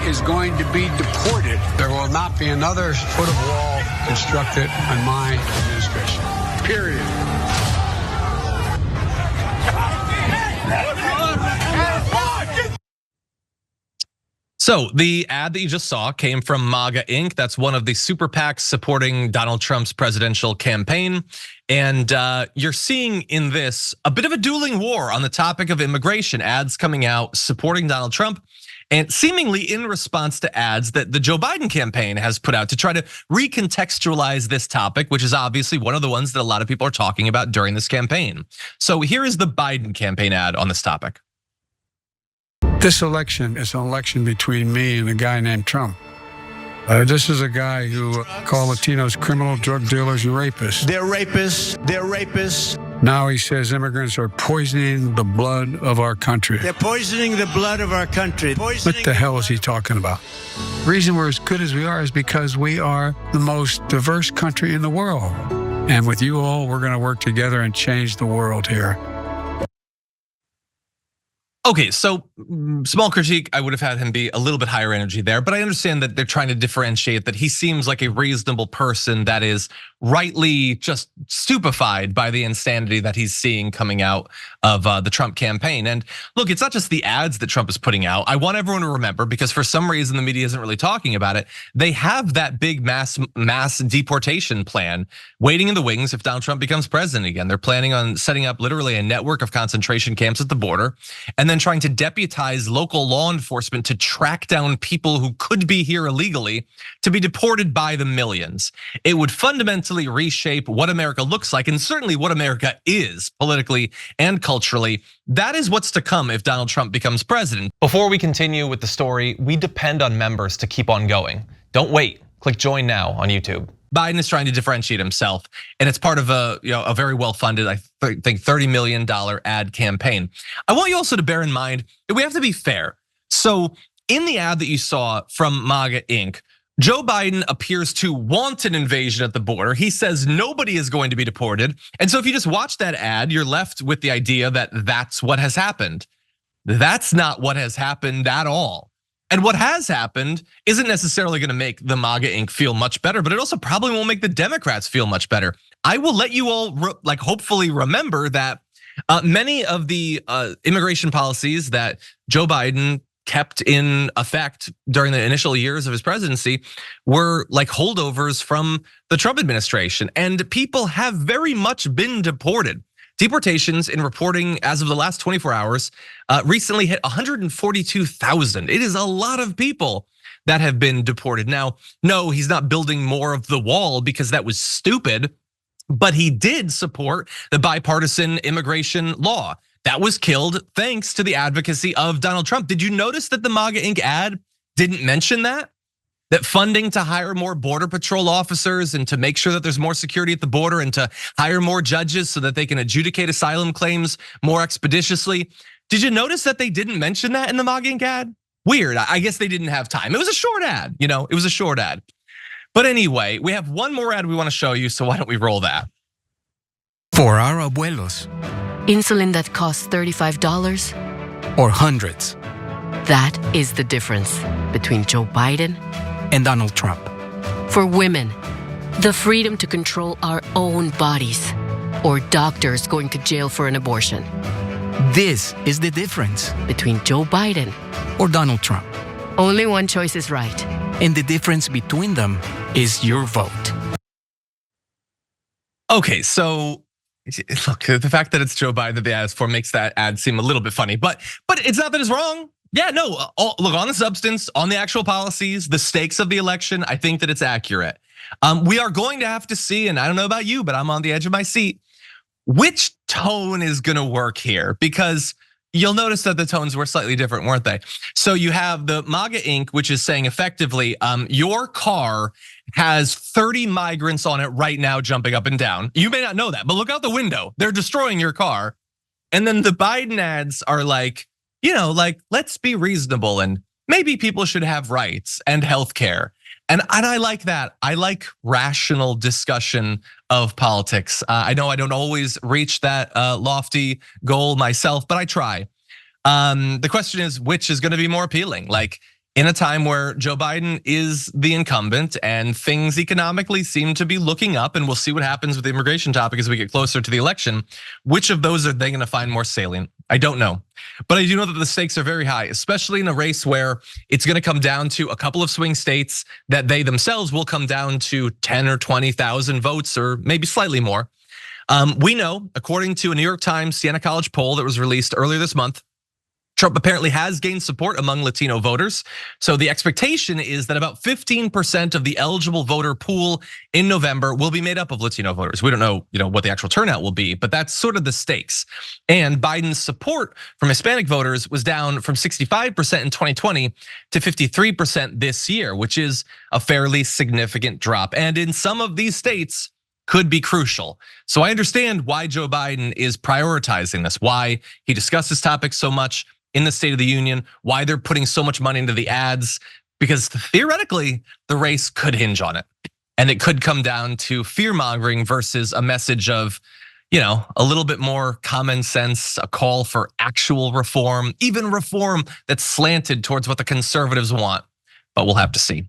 is going to be deported. There will not be another foot of wall constructed on my administration. Period. So the ad that you just saw came from MAGA Inc. That's one of the super PACs supporting Donald Trump's presidential campaign. And you're seeing in this a bit of a dueling war on the topic of immigration, ads coming out supporting Donald Trump, and seemingly in response to ads that the Joe Biden campaign has put out to try to recontextualize this topic, which is obviously one of the ones that a lot of people are talking about during this campaign. So here is the Biden campaign ad on this topic. This election is an election between me and a guy named Trump. This is a guy who called Latinos criminal, drug dealers, and rapists. They're rapists. They're rapists. Now he says immigrants are poisoning the blood of our country. They're poisoning the blood of our country. What the hell is he talking about? The reason we're as good as we are is because we are the most diverse country in the world. And with you all, we're going to work together and change the world here. Okay, so small critique, I would have had him be a little bit higher energy there, but I understand that they're trying to differentiate that he seems like a reasonable person that is rightly just stupefied by the insanity that he's seeing coming out of the Trump campaign. And look, it's not just the ads that Trump is putting out. I want everyone to remember, because for some reason the media isn't really talking about it, they have that big mass deportation plan waiting in the wings if Donald Trump becomes president again. They're planning on setting up literally a network of concentration camps at the border, and then trying to deputize local law enforcement to track down people who could be here illegally to be deported by the millions. It would fundamentally reshape what America looks like, and certainly what America is politically and culturally. That is what's to come if Donald Trump becomes president. Before we continue with the story, we depend on members to keep on going. Don't wait. Click join now on YouTube. Biden is trying to differentiate himself, and it's part of a very well-funded, I think $30 million ad campaign. I want you also to bear in mind that we have to be fair. So in the ad that you saw from MAGA Inc., Joe Biden appears to want an invasion at the border. He says nobody is going to be deported. And so if you just watch that ad, you're left with the idea that that's what has happened. That's not what has happened at all. And what has happened isn't necessarily going to make the MAGA Inc. feel much better, but it also probably won't make the Democrats feel much better. I will let you all hopefully remember that many of the immigration policies that Joe Biden kept in effect during the initial years of his presidency were like holdovers from the Trump administration, and people have very much been deported. Deportations in reporting as of the last 24 hours recently hit 142,000. It is a lot of people that have been deported. Now, no, he's not building more of the wall because that was stupid, but he did support the bipartisan immigration law. That was killed thanks to the advocacy of Donald Trump. Did you notice that the MAGA Inc. ad didn't mention that? That funding to hire more border patrol officers and to make sure that there's more security at the border and to hire more judges so that they can adjudicate asylum claims more expeditiously. Did you notice that they didn't mention that in the MAGA Inc. ad? Weird, I guess they didn't have time. It was a short ad, it was a short ad. But anyway, we have one more ad we want to show you, so why don't we roll that? For our abuelos. Insulin that costs $35. Or hundreds. That is the difference between Joe Biden and Donald Trump. For women, the freedom to control our own bodies, or doctors going to jail for an abortion. This is the difference between Joe Biden or Donald Trump. Only one choice is right. And the difference between them is your vote. Okay, so look, the fact that it's Joe Biden that the ad is for makes that ad seem a little bit funny, but it's not that it's wrong. Yeah, no, look, on the substance, on the actual policies, the stakes of the election, I think that it's accurate. We are going to have to see, and I don't know about you, but I'm on the edge of my seat, which tone is gonna work here, because you'll notice that the tones were slightly different, weren't they? So you have the MAGA Inc., which is saying effectively, your car has 30 migrants on it right now jumping up and down. You may not know that, but look out the window. They're destroying your car. And then the Biden ads are like, let's be reasonable and maybe people should have rights and healthcare. And I like that. I like rational discussion of politics. I know I don't always reach that lofty goal myself, but I try. The question is, which is gonna be more appealing? Like, in a time where Joe Biden is the incumbent and things economically seem to be looking up, and we'll see what happens with the immigration topic as we get closer to the election, which of those are they gonna find more salient? I don't know. But I do know that the stakes are very high, especially in a race where it's gonna come down to a couple of swing states that they themselves will come down to 10 or 20,000 votes or maybe slightly more. We know, according to a New York Times Siena College poll that was released earlier this month, Trump apparently has gained support among Latino voters. So the expectation is that about 15% of the eligible voter pool in November will be made up of Latino voters. We don't know, what the actual turnout will be, but that's sort of the stakes. And Biden's support from Hispanic voters was down from 65% in 2020 to 53% this year, which is a fairly significant drop. And in some of these states, could be crucial. So I understand why Joe Biden is prioritizing this, why he discussed this topic so much in the State of the Union, why they're putting so much money into the ads, because theoretically the race could hinge on it. And it could come down to fear mongering versus a message of, a little bit more common sense, a call for actual reform, even reform that's slanted towards what the conservatives want. But we'll have to see.